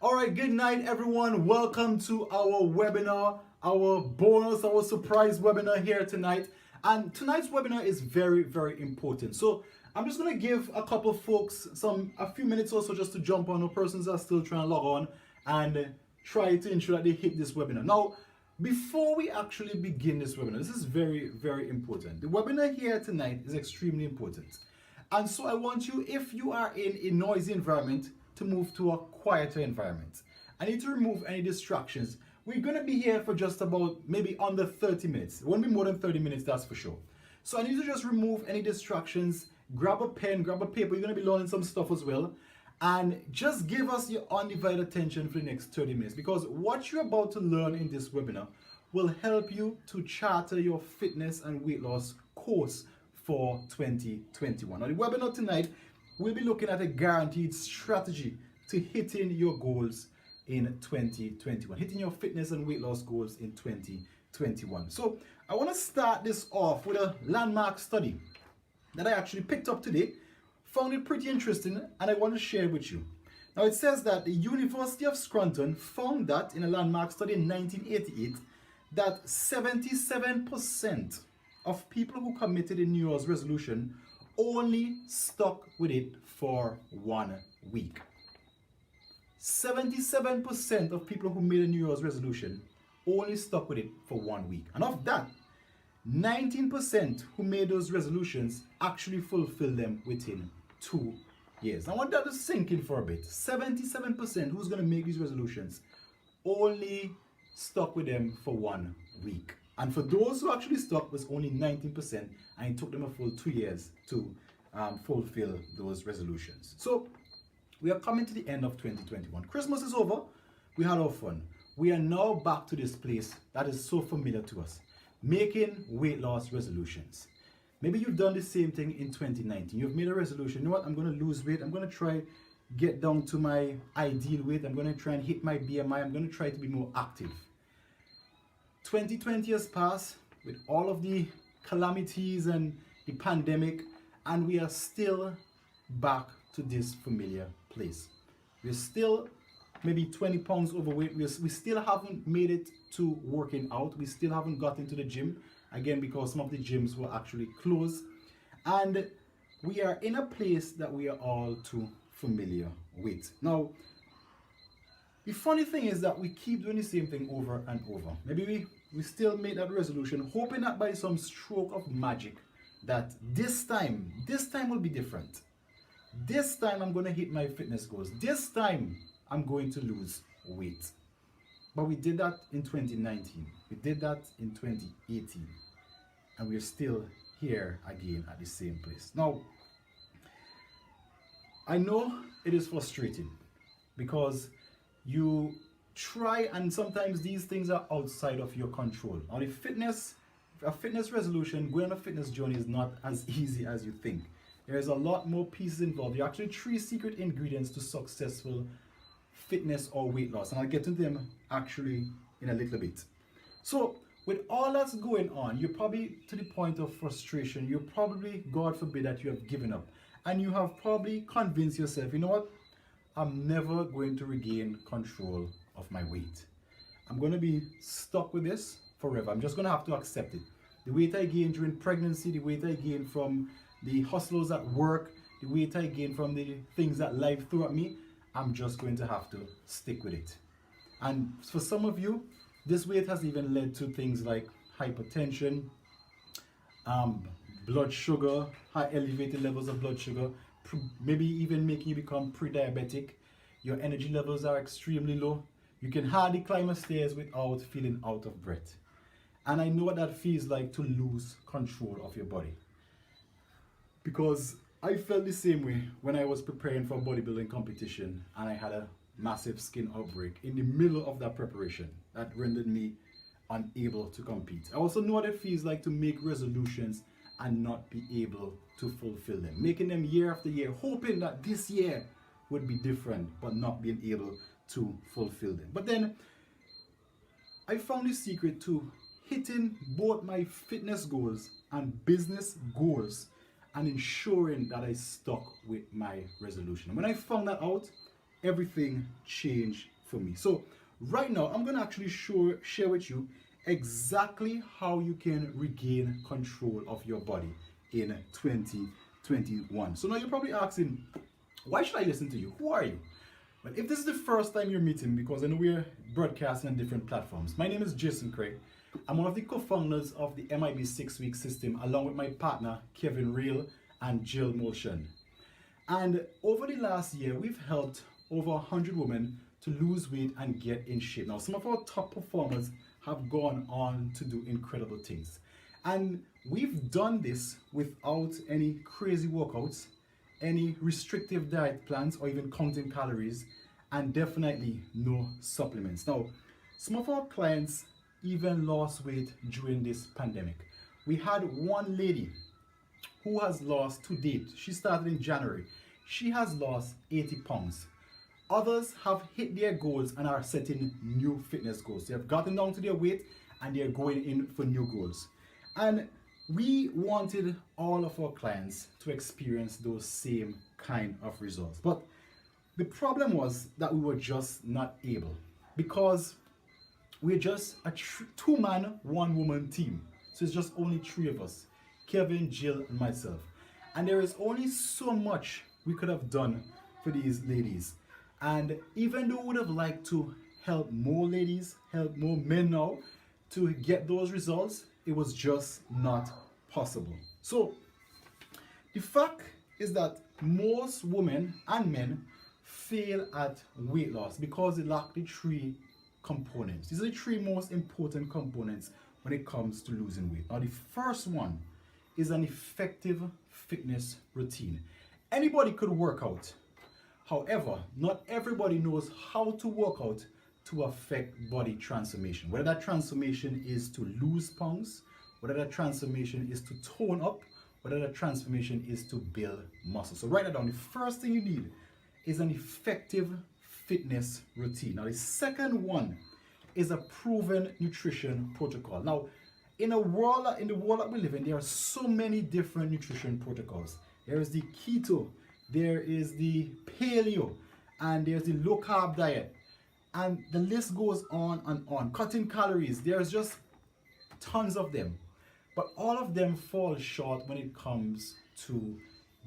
All right, good night, everyone. Welcome to our webinar, our bonus, our surprise webinar here tonight. And tonight's webinar is very, very important. So I'm just gonna give a couple of folks a few minutes or so just to jump on. The persons are still trying to log on and try to ensure that they hit this webinar. Now, before we actually begin this webinar, this is very, very important. The webinar here tonight is extremely important. And so I want you, if you are in a noisy environment, to move to a quieter environment. I need to remove any distractions. We're going to be here for just about maybe under 30 minutes. It won't be more than 30 minutes, that's for sure. So I need to just remove any distractions, grab a pen, grab a paper. You're going to be learning some stuff as well. And just give us your undivided attention for the next 30 minutes, because what you're about to learn in this webinar will help you to charter your fitness and weight loss course for 2021. Now, the webinar tonight, we'll be looking at a guaranteed strategy to hitting your goals in 2021, hitting your fitness and weight loss goals in 2021. So I want to start this off with a landmark study that I actually picked up today, found it pretty interesting, and I want to share it with you. Now, it says that the University of Scranton found that in a landmark study in 1988 that 77% of people who committed a New Year's resolution only stuck with it for 1 week. 77% of people who made a New Year's resolution only stuck with it for 1 week. And of that, 19% who made those resolutions actually fulfilled them within 2 years. I want that to sink in for a bit. 77% who's going to make these resolutions only stuck with them for 1 week. And for those who actually stuck, was only 19%, and it took them a full 2 years to fulfill those resolutions. So we are coming to the end of 2021. Christmas is over. We had our fun. We are now back to this place that is so familiar to us, making weight loss resolutions. Maybe you've done the same thing in 2019. You've made a resolution. You know what? I'm going to lose weight. I'm going to try get down to my ideal weight. I'm going to try and hit my BMI. I'm going to try to be more active. 2020 has passed with all of the calamities and the pandemic, and we are still back to this familiar place. We're still maybe 20 pounds overweight. We still haven't made it to working out. We still haven't got into the gym, again, because some of the gyms were actually closed. And we are in a place that we are all too familiar with. Now, the funny thing is that we keep doing the same thing over and over. Maybe we still make that resolution, hoping that by some stroke of magic, that this time will be different. This time I'm going to hit my fitness goals. This time I'm going to lose weight. But we did that in 2019. We did that in 2018. And we're still here again at the same place. Now, I know it is frustrating because you try, and sometimes these things are outside of your control. Now, a fitness resolution, going on a fitness journey is not as easy as you think. There's a lot more pieces involved. There are actually 3 secret ingredients to successful fitness or weight loss, and I'll get to them actually in a little bit. So with all that's going on, you're probably to the point of frustration. You're probably, God forbid, that you have given up, and you have probably convinced yourself, you know what, I'm never going to regain control of my weight. I'm going to be stuck with this forever. I'm just going to have to accept it. The weight I gained during pregnancy, the weight I gained from the hustles at work, the weight I gained from the things that life threw at me, I'm just going to have to stick with it. And for some of you, this weight has even led to things like hypertension, blood sugar, high elevated levels of blood sugar, maybe even making you become pre-diabetic. Your energy levels are extremely low. You can hardly climb a stairs without feeling out of breath. And I know what that feels like, to lose control of your body. Because I felt the same way when I was preparing for a bodybuilding competition and I had a massive skin outbreak in the middle of that preparation that rendered me unable to compete. I also know what it feels like to make resolutions and not be able to fulfill them. Making them year after year, hoping that this year would be different, but not being able to fulfill them. But then I found the secret to hitting both my fitness goals and business goals and ensuring that I stuck with my resolution. When I found that out, everything changed for me. So right now, I'm gonna actually share with you exactly how you can regain control of your body in 2021. So now you're probably asking, why should I listen to you? Who are you? Well, if this is the first time you're meeting, because I know we're broadcasting on different platforms, my name is Jason Craig. I'm one of the co-founders of the MIB 6-week system, along with my partner, Kevin Real and Jill Motion. And over the last year, we've helped over 100 women to lose weight and get in shape. Now, some of our top performers have gone on to do incredible things. And we've done this without any crazy workouts, any restrictive diet plans, or even counting calories, and definitely no supplements. Now, some of our clients even lost weight during this pandemic. We had one lady who has lost to date, she started in January, she has lost 80 pounds. Others have hit their goals and are setting new fitness goals. They have gotten down to their weight and they're going in for new goals. And we wanted all of our clients to experience those same kind of results. But the problem was that we were just not able, because we're just a two-man, one-woman team. So it's just only 3 of us, Kevin, Jill, and myself. And there is only so much we could have done for these ladies. And even though we would have liked to help more ladies, help more men now to get those results, it was just not possible. So the fact is that most women and men fail at weight loss because they lack the 3 components. These are the 3 most important components when it comes to losing weight. Now, the first one is an effective fitness routine. Anybody could work out. However, not everybody knows how to work out to affect body transformation. Whether that transformation is to lose pounds, whether that transformation is to tone up, whether that transformation is to build muscle. So write that down. The first thing you need is an effective fitness routine. Now, the second one is a proven nutrition protocol. Now, in the world that we live in, there are so many different nutrition protocols. There is the keto, there is the paleo, and there's the low carb diet. And the list goes on and on. Cutting calories, there's just tons of them. But all of them fall short when it comes to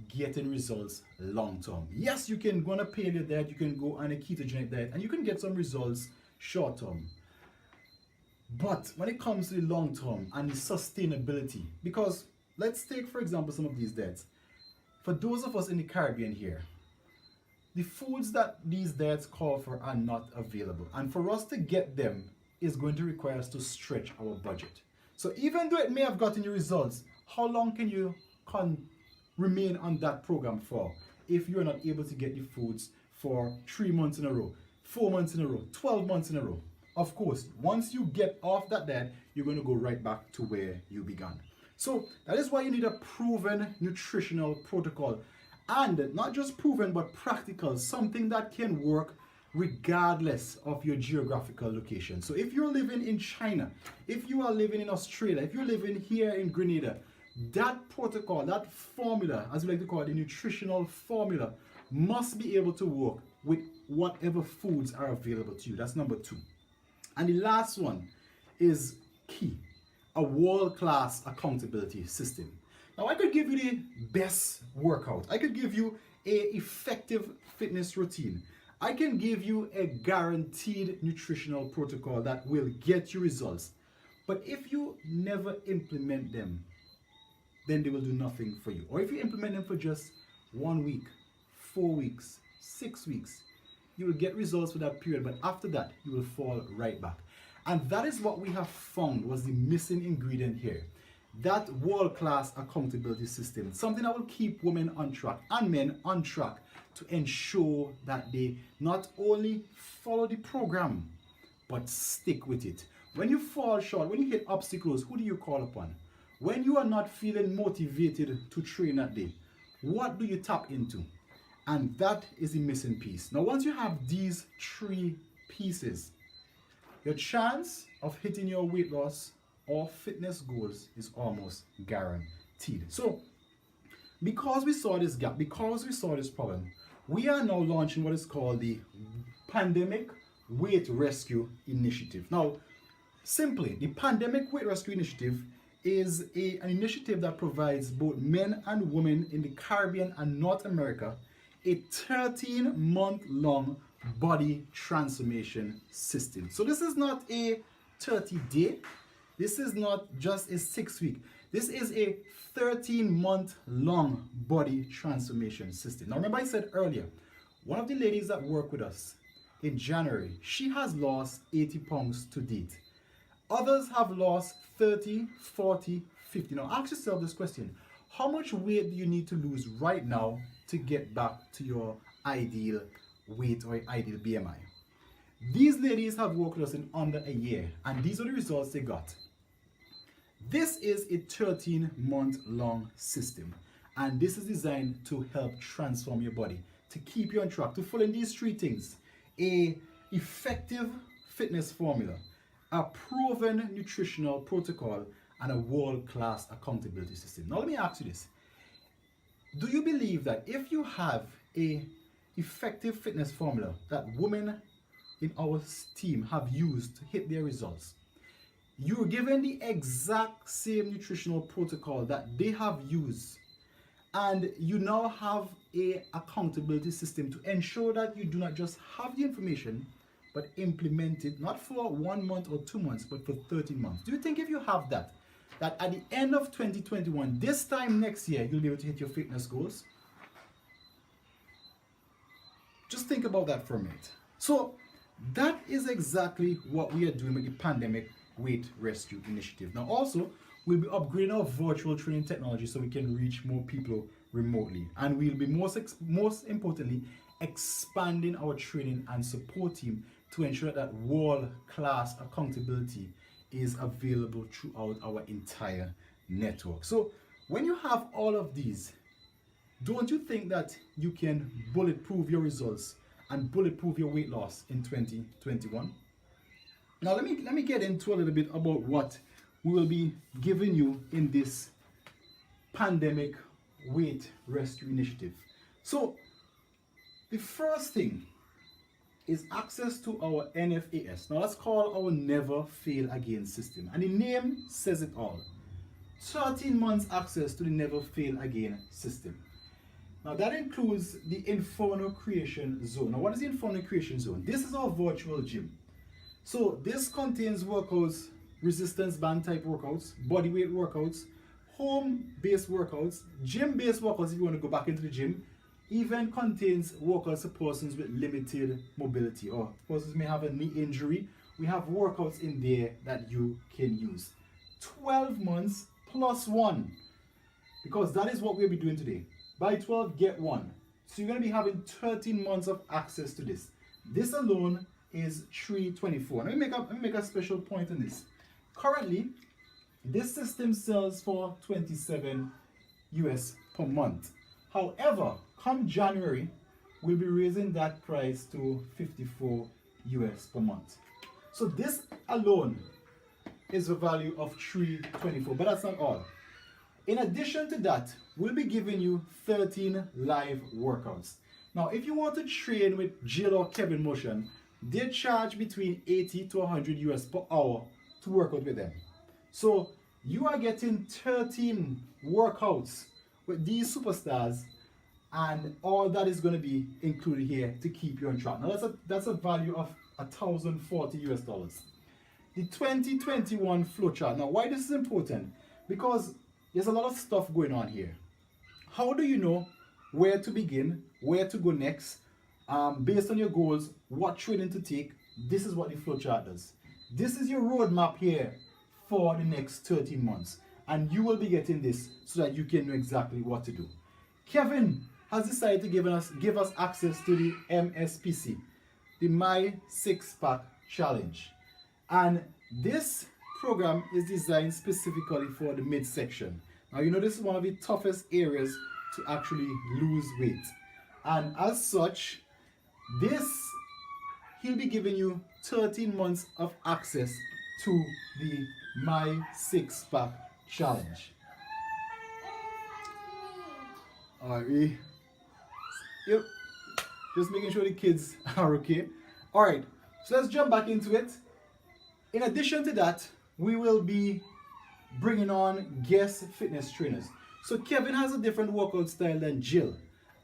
getting results long term. Yes, you can go on a paleo diet, you can go on a ketogenic diet, and you can get some results short term. But when it comes to the long term and the sustainability, because let's take, for example, some of these diets. For those of us in the Caribbean here, the foods that these diets call for are not available. And for us to get them is going to require us to stretch our budget. So even though it may have gotten you results, how long can you remain on that program for if you're not able to get the foods for 3 months in a row, 4 months in a row, 12 months in a row? Of course, once you get off that diet, you're going to go right back to where you began. So that is why you need a proven nutritional protocol, and not just proven but practical, something that can work regardless of your geographical location. So if you're living in China, if you are living in Australia, if you're living here in Grenada, that protocol, that formula, as we like to call it, the nutritional formula, must be able to work with whatever foods are available to you. That's number 2. And the last one is key, a world-class accountability system. Now, I could give you the best workout. I could give you an effective fitness routine. I can give you a guaranteed nutritional protocol that will get you results. But if you never implement them, then they will do nothing for you. Or if you implement them for just 1 week, 4 weeks, 6 weeks, you will get results for that period, but after that, you will fall right back. And that is what we have found was the missing ingredient here. That world-class accountability system, something that will keep women on track and men on track to ensure that they not only follow the program, but stick with it. When you fall short, when you hit obstacles, who do you call upon? When you are not feeling motivated to train that day, what do you tap into? And that is the missing piece. Now, once you have these 3 pieces, your chance of hitting your weight loss or fitness goals is almost guaranteed. So, because we saw this gap, because we saw this problem, we are now launching what is called the Pandemic Weight Rescue Initiative. Now, simply, the Pandemic Weight Rescue Initiative is an initiative that provides both men and women in the Caribbean and North America a 13-month-long body transformation system. So this is not a 30-day, this is not just a 6-week, this is a 13-month-long body transformation system. Now remember I said earlier, one of the ladies that work with us in January, she has lost 80 pounds to date. Others have lost 30, 40, 50. Now ask yourself this question: how much weight do you need to lose right now to get back to your ideal weight or ideal BMI? These ladies have worked with us in under a year, and these are the results they got. This is a 13-month-long system, and this is designed to help transform your body, to keep you on track, to follow these three things: a effective fitness formula, a proven nutritional protocol, and a world-class accountability system. Now let me ask you this: do you believe that if you have a effective fitness formula that women in our team have used to hit their results, you're given the exact same nutritional protocol that they have used, and you now have a accountability system to ensure that you do not just have the information but implement it, not for 1 month or 2 months, but for 13 months? Do you think if you have that at the end of 2021, this time next year, you'll be able to hit your fitness goals? Just think about that for a minute. So that is exactly what we are doing with the Pandemic Weight Rescue Initiative. Now also, we'll be upgrading our virtual training technology so we can reach more people remotely. And we'll be most importantly, expanding our training and support team to ensure that world-class accountability is available throughout our entire network. So when you have all of these, don't you think that you can bulletproof your results and bulletproof your weight loss in 2021? Now let me get into a little bit about what we will be giving you in this Pandemic Weight Rescue Initiative. So the first thing is access to our NFAS. Now that's called our Never Fail Again system, and the name says it all. 13 months access to the Never Fail Again system. Now that includes the Inferno Creation Zone. Now what is the Inferno Creation Zone? This is our virtual gym. So this contains workouts, resistance band type workouts, body weight workouts, home-based workouts, gym-based workouts if you want to go back into the gym. Even contains workouts for persons with limited mobility, or persons may have a knee injury. We have workouts in there that you can use. 12 months plus one, because that is what we'll be doing today. Buy 12, get one. So you're going to be having 13 months of access to this. This alone is $324. Let me make a special point on this. Currently, this system sells for $27 US per month. However, come January, we'll be raising that price to $54 US per month. So this alone is a value of $324, but that's not all. In addition to that, we'll be giving you 13 live workouts. Now, if you want to train with Jill or Kevin Motion, they charge between 80 to 100 US per hour to work out with them. So you are getting 13 workouts with these superstars, and all that is going to be included here to keep you on track. Now that's a value of $1,040 US. The 2021 flowchart. Now why this is important? Because there's a lot of stuff going on here. How do you know where to begin, where to go next, based on your goals, what training to take? This is what the flowchart does. This is your roadmap here for the next 13 months, and you will be getting this so that you can know exactly what to do. Kevin has decided to give us access to the MSPC, the My Six Pack Challenge, and this program is designed specifically for the midsection. Now you know this is one of the toughest areas to actually lose weight, and as such, he'll be giving you 13 months of access to the My Six Pack Challenge. Alright, yep. just making sure the kids are okay. All right, so let's jump back into it. In addition to that, we will be bringing on guest fitness trainers. So Kevin has a different workout style than Jill.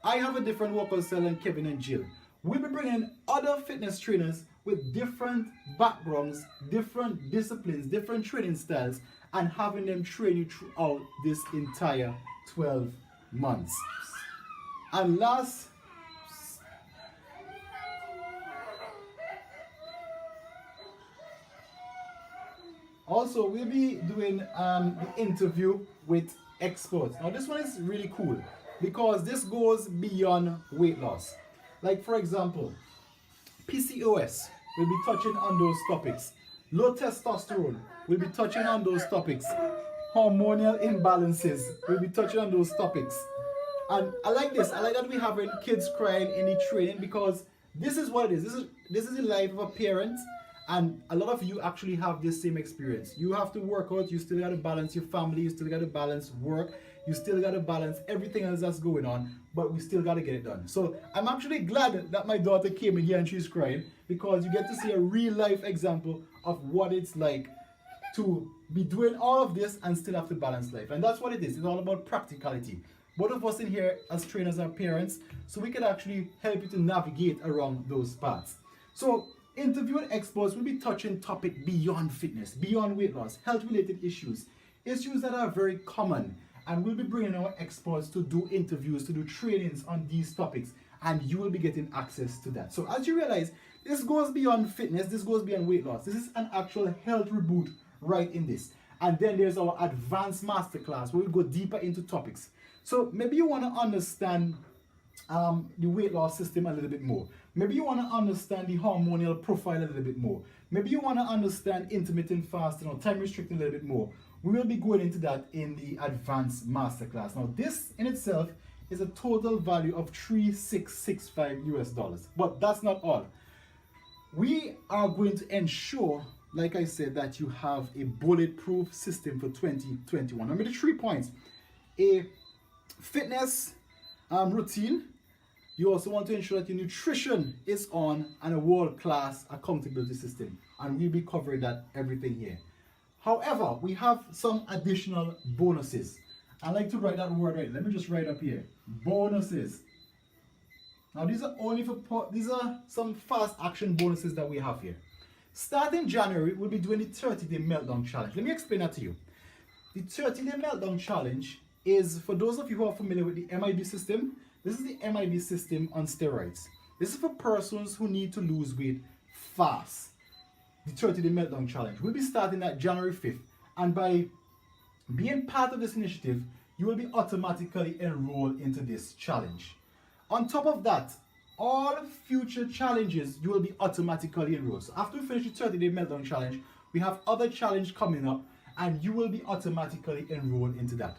I have a different workout style than Kevin and Jill. We'll be bringing other fitness trainers with different backgrounds, different disciplines, different training styles, and having them train you throughout this entire 12 months. And last, also we'll be doing the interview with experts. Now this one is really cool because this goes beyond weight loss. Like for example, PCOS, we'll be touching on those topics. Low testosterone, we'll be touching on those topics. Hormonal imbalances, we'll be touching on those topics. And I like this. I like that we're having kids crying in the training because this is what it is. This is the life of a parent, and a lot of you actually have this same experience. You have to work out, you still got to balance your family, you still got to balance work, you still got to balance everything else that's going on, but we still got to get it done. So I'm actually glad that my daughter came in here and she's crying because you get to see a real life example of what it's like to be doing all of this and still have to balance life. And that's what it is. It's all about practicality. Both of us in here as trainers and parents, so we can actually help you to navigate around those paths. So interviewing experts will be touching topics beyond fitness, beyond weight loss, health related issues that are very common. And we'll be bringing our experts to do interviews, to do trainings on these topics, and you will be getting access to that. So as you realize, this goes beyond fitness, this goes beyond weight loss. This is an actual health reboot right in this. And then there's our advanced masterclass where we go deeper into topics. So maybe you want to understand the weight loss system a little bit more. Maybe you want to understand the hormonal profile a little bit more. Maybe you want to understand intermittent fasting or time restricting a little bit more. We will be going into that in the advanced masterclass. Now this in itself is a total value of $3,665 US. But that's not all. We are going to ensure, like I said, that you have a bulletproof system for 2021. Remember the 3 points. A fitness routine. You also want to ensure that your nutrition is on, and a world-class accountability system. And we'll be covering that everything here. However, we have some additional bonuses. I like to write that word right. Let me just write up here. Bonuses. Now these are some fast action bonuses that we have here. Starting January, we'll be doing the 30-day meltdown challenge. Let me explain that to you. The 30-day meltdown challenge is for those of you who are familiar with the MIB system. This is the MIB system on steroids. This is for persons who need to lose weight fast. The 30-day meltdown challenge. We'll be starting at January 5th. And by being part of this initiative, you will be automatically enrolled into this challenge. On top of that, all future challenges, you will be automatically enrolled. So after we finish the 30-day meltdown challenge, we have other challenge coming up, and you will be automatically enrolled into that.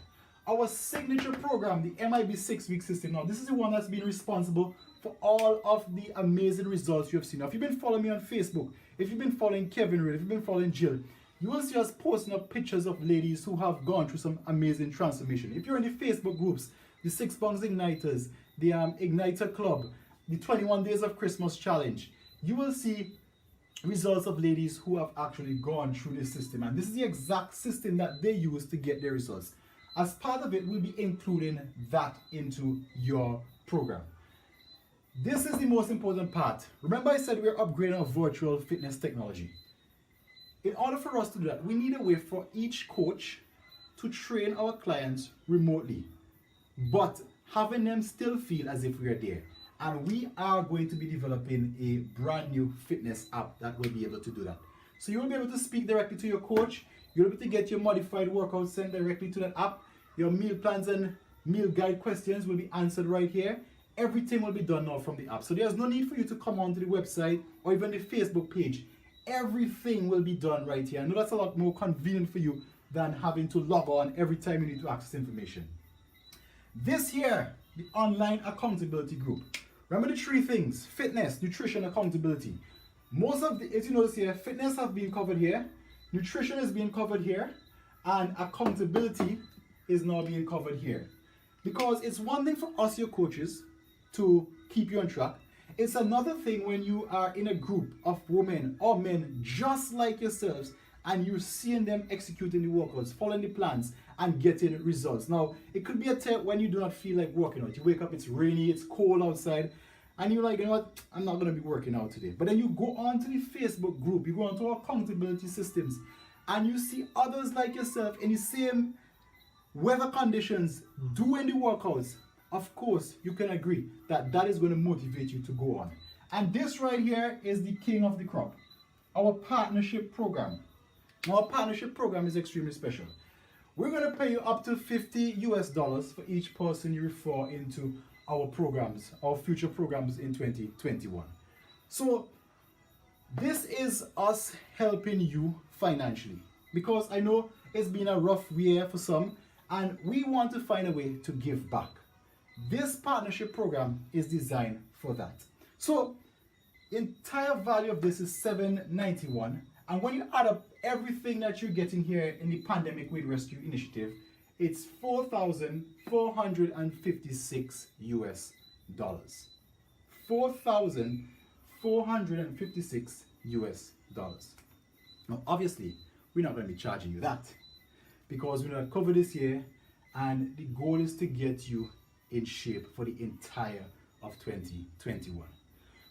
Our signature program, the MIB 6-week system. Now, this is the one that's been responsible for all of the amazing results you have seen. Now, if you've been following me on Facebook, if you've been following Kevin Reid, if you've been following Jill, you will see us posting up pictures of ladies who have gone through some amazing transformation. If you're in the Facebook groups, the 6 Bunks Igniters, the Igniter Club, the 21 Days of Christmas Challenge, you will see results of ladies who have actually gone through this system. And this is the exact system that they use to get their results. As part of it, we'll be including that into your program. This is the most important part. Remember I said we're upgrading our virtual fitness technology. In order for us to do that, we need a way for each coach to train our clients remotely, but having them still feel as if we are there. And we are going to be developing a brand new fitness app that will be able to do that. So you will be able to speak directly to your coach. You'll be able to get your modified workout sent directly to that app. Your meal plans and meal guide questions will be answered right here. Everything will be done now from the app. So there's no need for you to come onto the website or even the Facebook page. Everything will be done right here. I know that's a lot more convenient for you than having to log on every time you need to access information. This here, the online accountability group. Remember the 3 things: fitness, nutrition, accountability. Most of the, as you notice here, fitness have been covered here, nutrition is being covered here, and accountability is now being covered here. Because it's one thing for us, your coaches, to keep you on track. It's another thing when you are in a group of women or men just like yourselves and you're seeing them executing the workouts, following the plans, and getting results. Now, it could be a time when you do not feel like working out. You wake up, it's rainy, it's cold outside, and you're like, you know what, I'm not going to be working out today. But then you go on to the Facebook group, you go on to our accountability systems, and you see others like yourself in the same weather conditions doing the workouts. Of course, you can agree that that is going to motivate you to go on. And this right here is the king of the crop, our partnership program. Our partnership program is extremely special. We're going to pay you up to $50 for each person you refer into our programs, our future programs in 2021. So this is us helping you financially, because I know it's been a rough year for some, and we want to find a way to give back. This partnership program is designed for that. So entire value of this is $791, and when you add up everything that you're getting here in the Pandemic Weight Rescue Initiative, it's $4,456 US. $4,456 US. Now obviously we're not going to be charging you that, because we're not covered this year, and the goal is to get you in shape for the entire of 2021.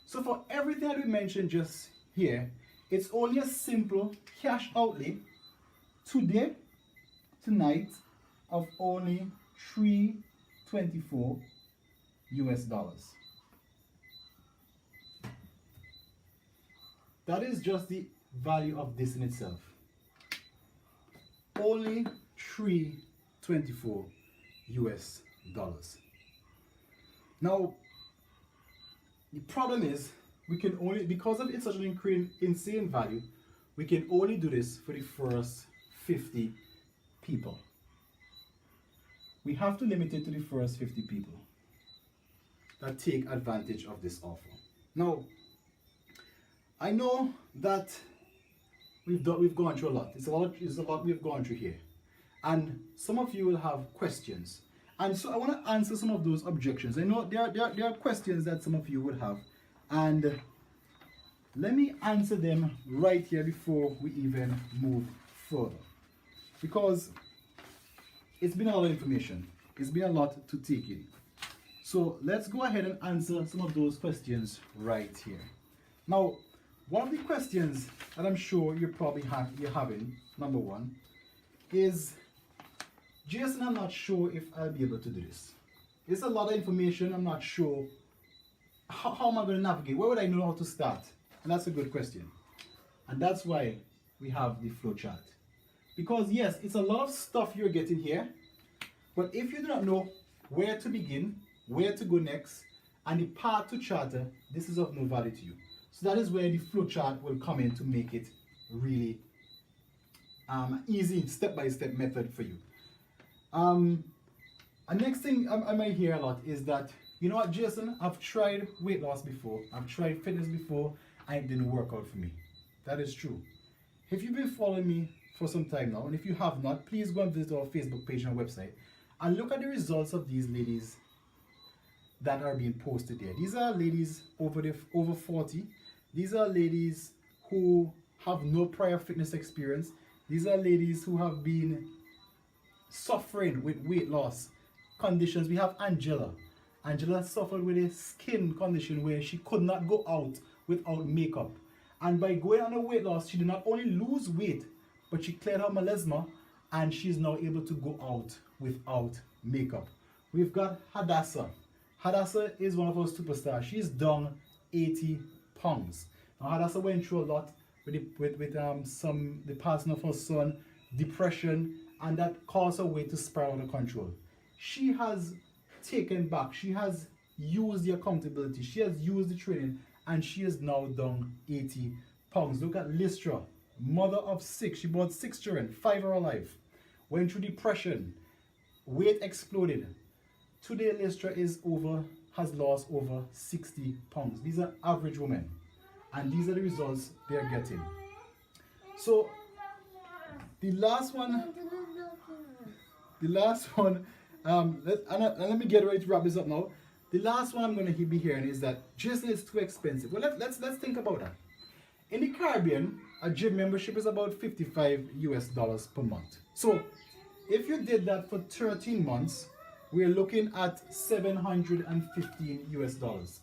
So for everything that we mentioned just here, it's only a simple cash outlay today, tonight, of only $324 US. That is just the value of this in itself. Only $324 US. Now, the problem is, we can only, because of it's such an insane value, we can only do this for the first 50 people. We have to limit it to the first 50 people that take advantage of this offer. Now, I know that we've gone through a lot. It's a lot we've gone through here, and some of you will have questions, and so I want to answer some of those objections. I know there are questions that some of you would have, and let me answer them right here before we even move further, because it's been a lot of information. It's been a lot to take in. So let's go ahead and answer some of those questions right here. Now, one of the questions that I'm sure you're probably having, number one, is, Jason, I'm not sure if I'll be able to do this. It's a lot of information. I'm not sure. How am I going to navigate? Where would I know how to start? And that's a good question. And that's why we have the flow chart. Because yes, it's a lot of stuff you're getting here, but if you do not know where to begin, where to go next, and the path to charter, this is of no value to you. So that is where the flow chart will come in to make it really easy step-by-step method for you. And next thing I might hear a lot is that, you know what, Jason, I've tried weight loss before, I've tried fitness before, and it didn't work out for me. That is true. If you've been following me for some time now, and if you have not, please go and visit our Facebook page and our website and look at the results of these ladies that are being posted there. These are ladies over 40. These are ladies who have no prior fitness experience. These are ladies who have been suffering with weight loss conditions. We have Angela. Angela suffered with a skin condition where she could not go out without makeup. And by going on a weight loss, she did not only lose weight, but she cleared her melasma, and she's now able to go out without makeup. We've got Hadassah. Hadassah is one of our superstars. She's down 80 pounds. Now Hadassah went through a lot with the passing of her son, depression, and that caused her weight to spiral out of control. She has taken back. She has used the accountability. She has used the training, and she is now down 80 pounds. Look at Lystra, mother of 6. She brought 6 children, 5 are alive. Went through depression, weight exploded. Today Lystra has lost over 60 pounds. These are average women, and these are the results they are getting. So the last one, let me get ready to wrap this up now. the last one I'm going to be hearing is that Disney is too expensive. Well, let's think about that. In the Caribbean, a gym membership is about 55 US dollars per month. So if you did that for 13 months, we're looking at 715 US dollars.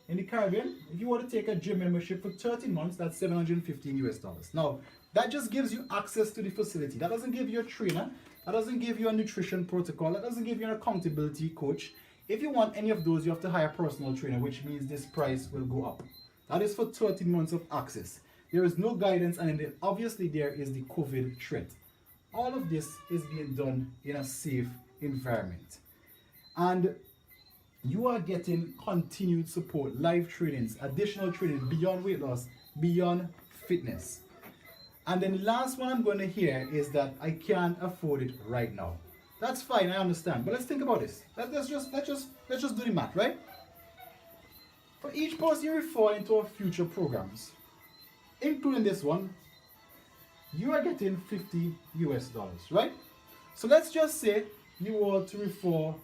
In the Caribbean, if you want to take a gym membership for 13 months, that's 715 US dollars. Now, that just gives you access to the facility. That doesn't give you a trainer. That doesn't give you a nutrition protocol. That doesn't give you an accountability coach. If you want any of those, you have to hire a personal trainer, which means this price will go up. That is for 13 months of access. There is no guidance, and then obviously there is the COVID threat. All of this is being done in a safe environment. And you are getting continued support, live trainings, additional training beyond weight loss, beyond fitness. And then the last one I'm going to hear is that I can't afford it right now. That's fine, I understand. But let's think about this. Let's just do the math, right? For each person you refer into our future programs, including this one, you are getting 50 US dollars, right? So let's just say you were to refer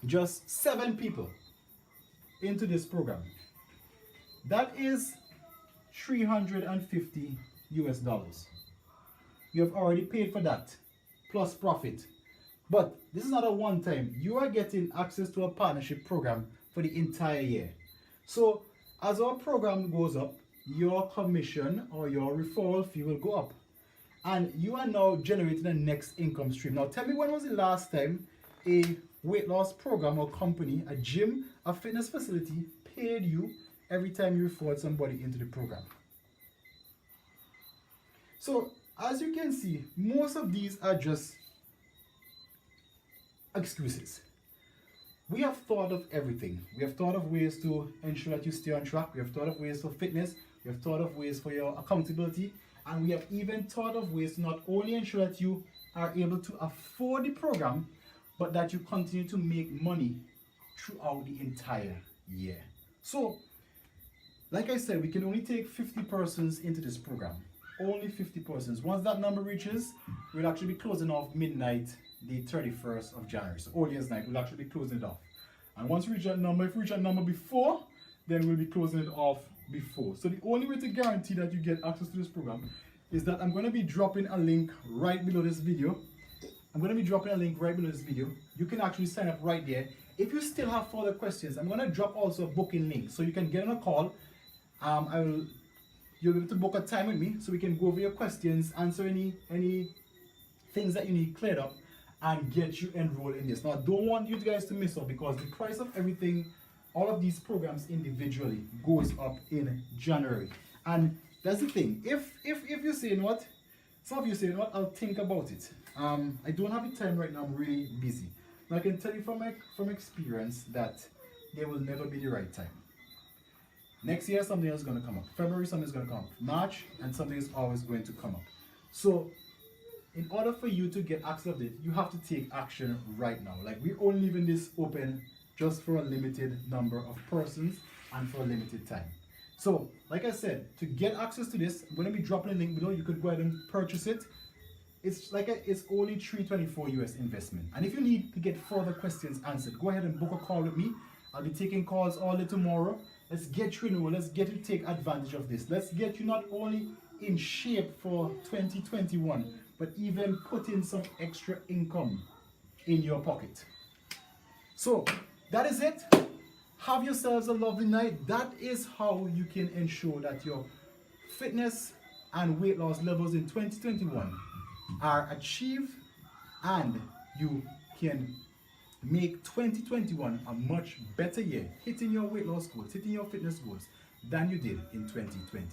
just 7 people into this program. That is 350 US dollars. You have already paid for that, plus profit. But this is not a one-time. You are getting access to a partnership program for the entire year. So as our program goes up, your commission or your referral fee will go up. And you are now generating the next income stream. Now tell me, when was the last time a weight loss program or company, a gym, a fitness facility paid you every time you referred somebody into the program? So as you can see, most of these are just excuses. We have thought of everything. We have thought of ways to ensure that you stay on track. We have thought of ways for fitness. We have thought of ways for your accountability. And we have even thought of ways to not only ensure that you are able to afford the program, but that you continue to make money throughout the entire year. So, like I said, we can only take 50 persons into this program. Only 50 persons. Once that number reaches, we'll actually be closing off midnight the 31st of January. So earliest night, we'll actually be closing it off. And once we reach that number, if we reach that number before, then we'll be closing it off before. So the only way to guarantee that you get access to this program is that I'm going to be dropping a link right below this video. I'm going to be dropping a link right below this video. You can actually sign up right there. If you still have further questions, I'm going to drop also a booking link so you can get on a call. You'll be able to book a time with me so we can go over your questions, answer any things that you need cleared up, and get you enrolled in this. Now, I don't want you guys to miss out, because the price of everything, all of these programs individually, goes up in January. And that's the thing. If you're saying what, some of you saying what, I'll think about it. I don't have the time right now. I'm really busy. Now, I can tell you from experience that there will never be the right time. Next year, something else is going to come up. February, something is going to come up. March, and something is always going to come up. So, in order for you to get access to it, you have to take action right now. Like, we're only leaving this open just for a limited number of persons and for a limited time. So, like I said, to get access to this, I'm going to be dropping a link below. You could go ahead and purchase it. It's only $324 US investment. And if you need to get further questions answered, go ahead and book a call with me. I'll be taking calls all day tomorrow. Let's get you know, let's get you to take advantage of this. Let's get you not only in shape for 2021, but even put in some extra income in your pocket. So that is it. Have yourselves a lovely night. That is how you can ensure that your fitness and weight loss levels in 2021 are achieved, and you can make 2021 a much better year, hitting your weight loss goals, hitting your fitness goals than you did in 2020.